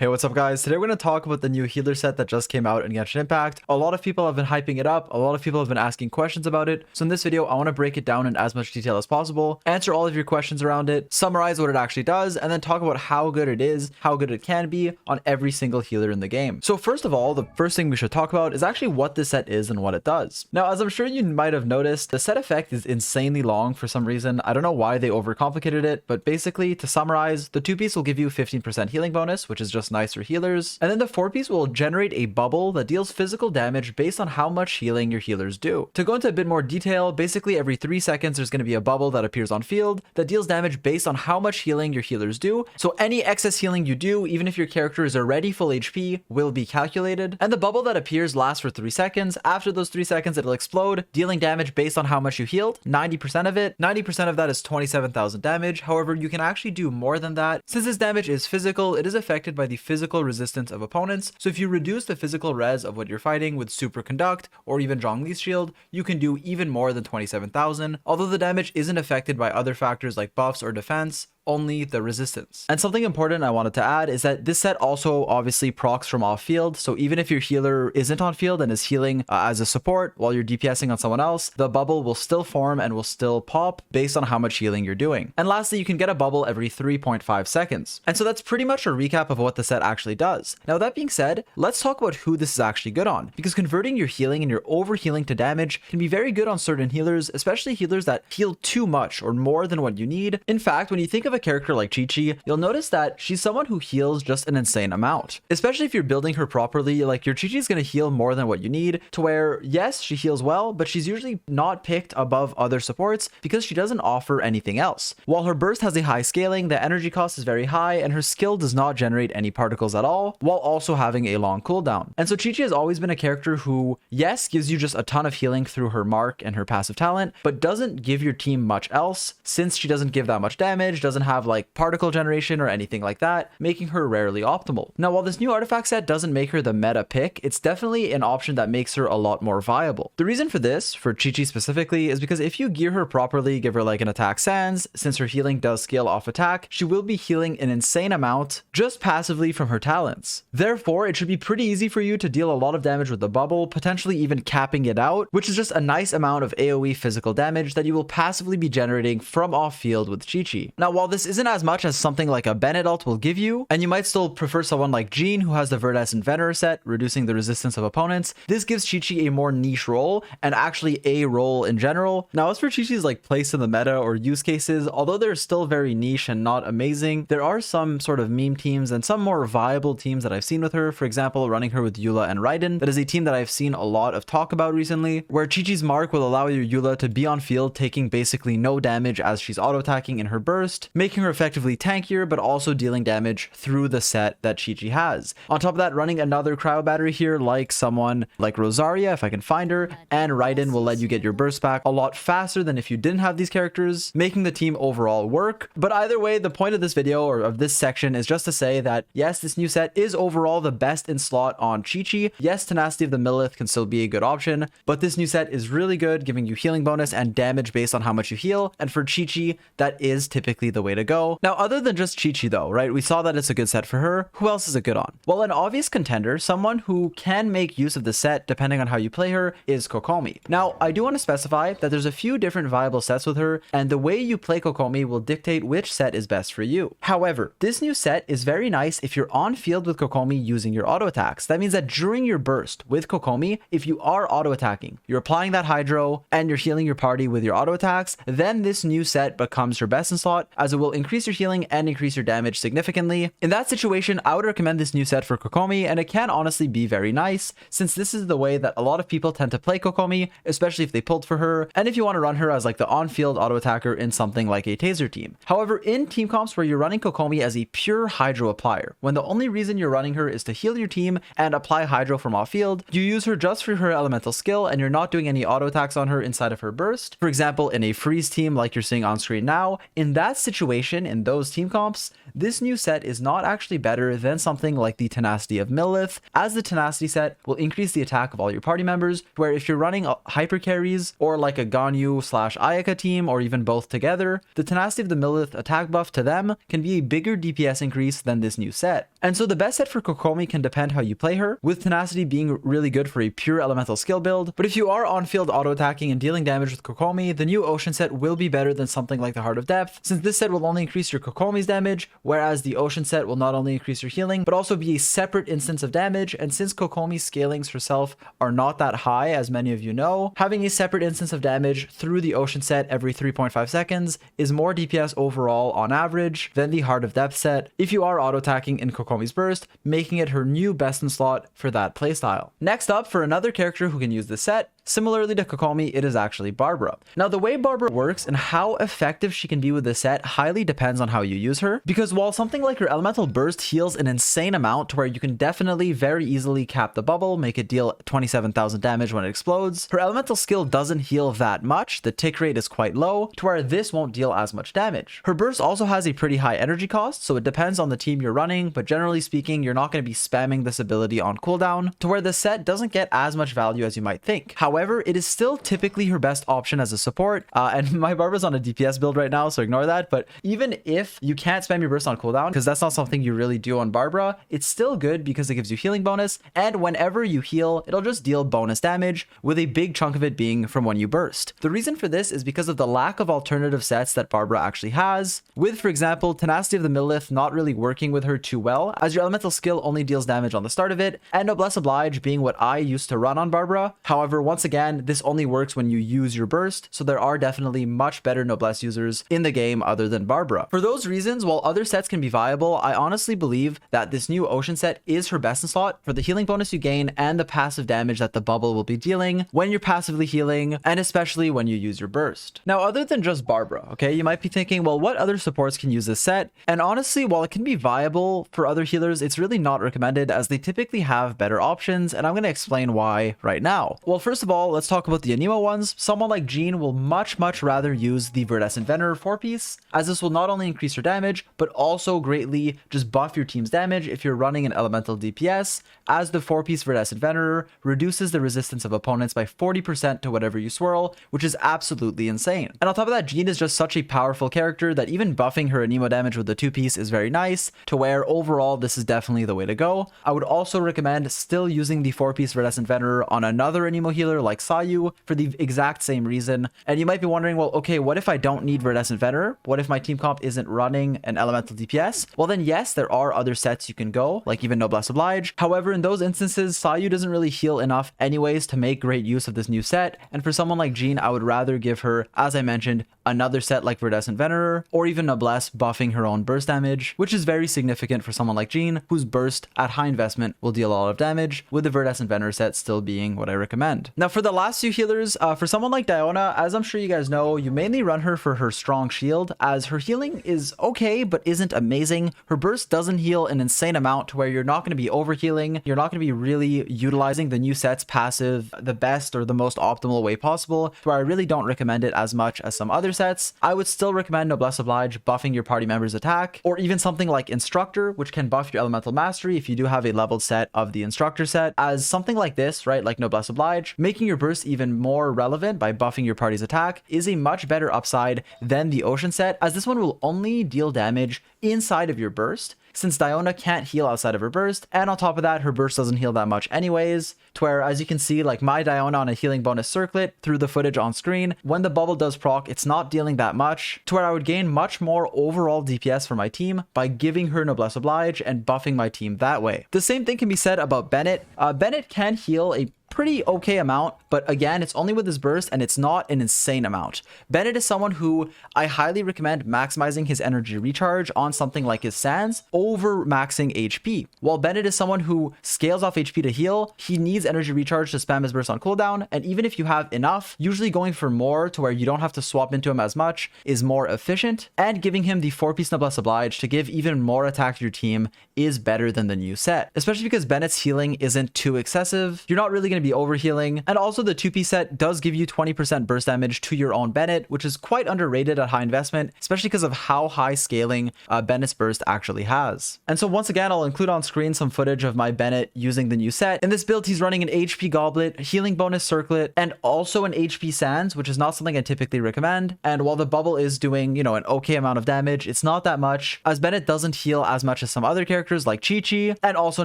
Hey, what's up guys? Today we're going to talk about the new healer set that just came out in Genshin Impact. A lot of people have been hyping it up, a lot of people have been asking questions about it. So in this video, I want to break it down in as much detail as possible, answer all of your questions around it, summarize what it actually does, and then talk about how good it is, how good it can be on every single healer in the game. So first of all, the first thing we should talk about is actually what this set is and what it does. Now, as I'm sure you might have noticed, the set effect is insanely long for some reason. I don't know why they overcomplicated it, but basically to summarize, the 2-piece will give you 15% healing bonus, which is just nice for healers. And then the 4-piece will generate a bubble that deals physical damage based on how much healing your healers do. To go into a bit more detail, basically every 3 seconds there's going to be a bubble that appears on field that deals damage based on how much healing your healers do. So any excess healing you do, even if your character is already full HP, will be calculated. And the bubble that appears lasts for 3 seconds. After those 3 seconds, it'll explode, dealing damage based on how much you healed, 90% of it. 90% of that is 27,000 damage. However, you can actually do more than that. Since this damage is physical, it is affected by the physical resistance of opponents. So if you reduce the physical res of what you're fighting with Superconduct or even Zhongli's shield, you can do even more than 27,000. Although the damage isn't affected by other factors like buffs or defense, only the resistance. And something important I wanted to add is that this set also obviously procs from off field. So even if your healer isn't on field and is healing as a support while you're DPSing on someone else, the bubble will still form and will still pop based on how much healing you're doing. And lastly, you can get a bubble every 3.5 seconds. And so that's pretty much a recap of what the set actually does. Now that being said, let's talk about who this is actually good on, because converting your healing and your overhealing to damage can be very good on certain healers, especially healers that heal too much or more than what you need. In fact, when you think of a character like Qiqi, you'll notice that she's someone who heals just an insane amount. Especially if you're building her properly, like your Qiqi is going to heal more than what you need, to where yes, she heals well, but she's usually not picked above other supports because she doesn't offer anything else. While her burst has a high scaling, the energy cost is very high, and her skill does not generate any particles at all, while also having a long cooldown. And so Qiqi has always been a character who, yes, gives you just a ton of healing through her mark and her passive talent, but doesn't give your team much else, since she doesn't give that much damage, doesn't have like particle generation or anything like that, making her rarely optimal. Now, while this new artifact set doesn't make her the meta pick, it's definitely an option that makes her a lot more viable. The reason for this, for Qiqi specifically, is because if you gear her properly, give her like an attack sans, since her healing does scale off attack, she will be healing an insane amount just passively from her talents. Therefore, it should be pretty easy for you to deal a lot of damage with the bubble, potentially even capping it out, which is just a nice amount of AoE physical damage that you will passively be generating from off field with Qiqi. Now, while this isn't as much as something like a Bennett ult will give you, and you might still prefer someone like Jean who has the Verdescent Venerer set, reducing the resistance of opponents, this gives Qiqi a more niche role, and actually a role in general. Now, as for Qiqi's like place in the meta or use cases, although they're still very niche and not amazing, there are some sort of meme teams and some more viable teams that I've seen with her. For example, running her with Eula and Raiden. That is a team that I've seen a lot of talk about recently, where Qiqi's mark will allow your Eula to be on field taking basically no damage as she's auto-attacking in her burst, making her effectively tankier, but also dealing damage through the set that Qiqi has. On top of that, running another cryo battery here, like someone like Rosaria, if I can find her, and Raiden will let you get your burst back a lot faster than if you didn't have these characters, making the team overall work. But either way, the point of this video or of this section is just to say that yes, this new set is overall the best in slot on Qiqi. Yes, Tenacity of the Millith can still be a good option, but this new set is really good, giving you healing bonus and damage based on how much you heal, and for Qiqi, that is typically the way to go. Now, other than just Qiqi though, right? We saw that it's a good set for her. Who else is it good on? Well, an obvious contender, someone who can make use of the set depending on how you play her, is Kokomi. Now, I do want to specify that there's a few different viable sets with her, and the way you play Kokomi will dictate which set is best for you. However, this new set is very nice if you're on field with Kokomi using your auto attacks. That means that during your burst with Kokomi, if you are auto attacking, you're applying that hydro, and you're healing your party with your auto attacks, then this new set becomes your best in slot, as it will increase your healing and increase your damage significantly. In that situation, I would recommend this new set for Kokomi, and it can honestly be very nice, since this is the way that a lot of people tend to play Kokomi, especially if they pulled for her, and if you want to run her as like the on-field auto attacker in something like a taser team. However, in team comps where you're running Kokomi as a pure hydro applier, when the only reason you're running her is to heal your team and apply hydro from off field, you use her just for her elemental skill, and you're not doing any auto attacks on her inside of her burst. For example, in a freeze team like you're seeing on screen now, in that situation, in those team comps, this new set is not actually better than something like the Tenacity of Millith, as the Tenacity set will increase the attack of all your party members, where if you're running hyper carries or like a Ganyu / Ayaka team, or even both together, the Tenacity of the Millith attack buff to them can be a bigger DPS increase than this new set. And so the best set for Kokomi can depend how you play her, with Tenacity being really good for a pure elemental skill build. But if you are on-field auto-attacking and dealing damage with Kokomi, the new Ocean set will be better than something like the Heart of Depth, since this set will only increase your Kokomi's damage, whereas the Ocean set will not only increase your healing, but also be a separate instance of damage. And since Kokomi's scalings herself are not that high, as many of you know, having a separate instance of damage through the Ocean set every 3.5 seconds is more DPS overall on average than the Heart of Depth set if you are auto-attacking in Kokomi's burst, making it her new best in slot for that playstyle. Next up, for another character who can use this set, similarly to Kokomi, it is actually Barbara. Now, the way Barbara works and how effective she can be with this set highly depends on how you use her, because while something like her elemental burst heals an insane amount to where you can definitely very easily cap the bubble, make it deal 27,000 damage when it explodes, her elemental skill doesn't heal that much. The tick rate is quite low to where this won't deal as much damage. Her burst also has a pretty high energy cost, so it depends on the team you're running, but generally speaking, you're not going to be spamming this ability on cooldown to where the set doesn't get as much value as you might think. However, it is still typically her best option as a support, and my Barbara's on a DPS build right now, so ignore that. But even if you can't spam your burst on cooldown, because that's not something you really do on Barbara, it's still good because it gives you healing bonus, and whenever you heal, it'll just deal bonus damage, with a big chunk of it being from when you burst. The reason for this is because of the lack of alternative sets that Barbara actually has, with, for example, Tenacity of the Millith not really working with her too well, as your elemental skill only deals damage on the start of it, and Noblesse Oblige being what I used to run on Barbara. However, once again, this only works when you use your burst, so there are definitely much better Noblesse users in the game other than Barbara. For those reasons, while other sets can be viable, I honestly believe that this new Ocean set is her best in slot for the healing bonus you gain and the passive damage that the bubble will be dealing when you're passively healing, and especially when you use your burst. Now, other than just Barbara, okay, you might be thinking, well, what other supports can use this set? And honestly, while it can be viable for other healers, it's really not recommended, as they typically have better options, and I'm going to explain why right now. Well, first of all, let's talk about the Anemo ones. Someone like Jean will much rather use the Verdescent Venerer 4-piece, as this will not only increase your damage, but also greatly just buff your team's damage if you're running an elemental DPS, as the 4-piece Verdescent Venerer reduces the resistance of opponents by 40% to whatever you swirl, which is absolutely insane. And on top of that, Jean is just such a powerful character that even buffing her Anemo damage with the 2-piece is very nice, to where overall this is definitely the way to go. I would also recommend still using the 4-piece Verdescent Venerer on another Anemo healer like Sayu for the exact same reason. And you might be wondering, well, okay, what if I don't need Verdescent Venerer? What if my team comp isn't running an elemental DPS? Well, then yes, there are other sets you can go, like even Noblesse Oblige. However, in those instances, Sayu doesn't really heal enough anyways to make great use of this new set. And for someone like Jean, I would rather give her, as I mentioned, another set like Verdescent Venerer, or even Noblesse buffing her own burst damage, which is very significant for someone like Jean, whose burst at high investment will deal a lot of damage, with the Verdescent Venerer set still being what I recommend. Now, for the last few healers, for someone like Diona, as I'm sure you guys know, you mainly run her for her strong shield, as her healing is okay, but isn't amazing. Her burst doesn't heal an insane amount to where you're not going to be overhealing. You're not going to be really utilizing the new set's passive the best or the most optimal way possible, where I really don't recommend it as much as some other sets. I would still recommend Noblesse Oblige buffing your party member's attack, or even something like Instructor, which can buff your elemental mastery if you do have a leveled set of the Instructor set, as something like this, right, like Noblesse Oblige, making your burst even more relevant by buffing your party's attack is a much better upside than the Ocean set, as this one will only deal damage inside of your burst, since Diona can't heal outside of her burst, and on top of that, her burst doesn't heal that much anyways, to where, as you can see, like my Diona on a healing bonus circlet through the footage on screen, when the bubble does proc, it's not dealing that much, to where I would gain much more overall DPS for my team by giving her Noblesse Oblige and buffing my team that way. The same thing can be said about Bennett. Bennett can heal a pretty okay amount, but again, it's only with his burst and it's not an insane amount. Bennett is someone who I highly recommend maximizing his energy recharge on something like his Sands over maxing HP. While Bennett is someone who scales off HP to heal, he needs energy recharge to spam his burst on cooldown, and even if you have enough, usually going for more to where you don't have to swap into him as much is more efficient, and giving him the 4-piece Noblesse Oblige to give even more attack to your team is better than the new set, especially because Bennett's healing isn't too excessive. You're not really going going to be overhealing. And also the 2-piece set does give you 20% burst damage to your own Bennett, which is quite underrated at high investment, especially because of how high scaling Bennett's burst actually has. And so once again, I'll include on screen some footage of my Bennett using the new set. In this build, he's running an HP Goblet, healing bonus Circlet, and also an HP Sands, which is not something I typically recommend. And while the bubble is doing, you know, an okay amount of damage, it's not that much, as Bennett doesn't heal as much as some other characters like Qiqi, and also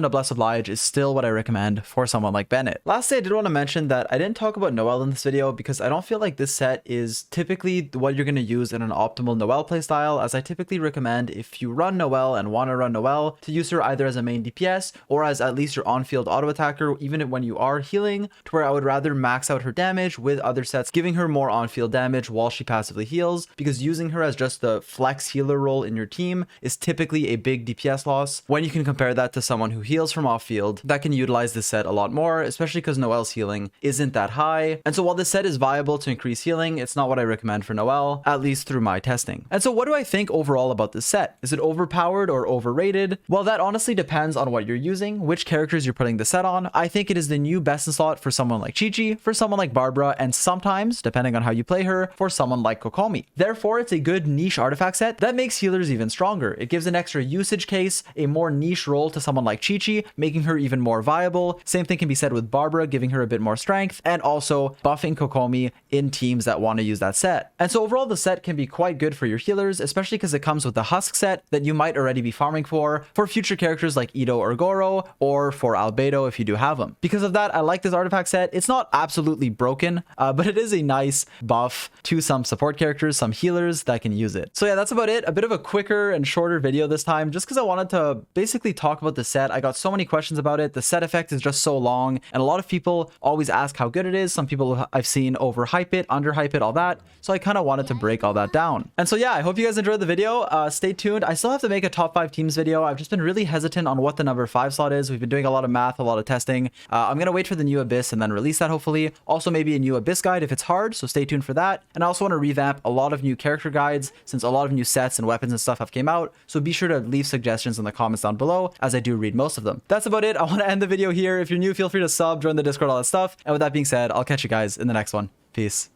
Noblesse Oblige is still what I recommend for someone like Bennett. Lastly, I did want to mention that I didn't talk about Noelle in this video because I don't feel like this set is typically what you're going to use in an optimal Noelle playstyle, as I typically recommend if you run Noelle and want to run Noelle to use her either as a main DPS or as at least your on-field auto attacker, even when you are healing, to where I would rather max out her damage with other sets, giving her more on-field damage while she passively heals, because using her as just the flex healer role in your team is typically a big DPS loss when you can compare that to someone who heals from off-field that can utilize this set a lot more, especially because Noelle's healing isn't that high. And so while this set is viable to increase healing, it's not what I recommend for Noelle, at least through my testing. And so what do I think overall about this set? Is it overpowered or overrated? Well, that honestly depends on what you're using, which characters you're putting the set on. I think it is the new best in slot for someone like Qiqi, for someone like Barbara, and sometimes, depending on how you play her, for someone like Kokomi. Therefore, it's a good niche artifact set that makes healers even stronger. It gives an extra usage case, a more niche role to someone like Qiqi, making her even more viable. Same thing can be said with Barbara, giving her a bit more strength, and also buffing Kokomi in teams that want to use that set. And so overall, the set can be quite good for your healers, especially because it comes with the Husk set that you might already be farming for future characters like Ito or Goro, or for Albedo if you do have them. Because of that, I like this artifact set. It's not absolutely broken, but it is a nice buff to some support characters, some healers that can use it. So yeah, that's about it. A bit of a quicker and shorter video this time, just because I wanted to basically talk about the set. I got so many questions about it. The set effect is just so long, and a lot of people always ask how good it is. Some people I've seen overhype it, underhype it, all that. So I kind of wanted to break all that down. And so yeah, I hope you guys enjoyed the video. Stay tuned. I still have to make a top 5 teams video. I've just been really hesitant on what the number 5 slot is. We've been doing a lot of math, a lot of testing. I'm going to wait for the new Abyss and then release that hopefully. Also maybe a new Abyss guide if it's hard, so stay tuned for that. And I also want to revamp a lot of new character guides since a lot of new sets and weapons and stuff have came out. So be sure to leave suggestions in the comments down below, as I do read most of them. That's about it. I want to end the video here. If you're new, feel free to sub, join the Discord, all that stuff. And with that being said, I'll catch you guys in the next one. Peace.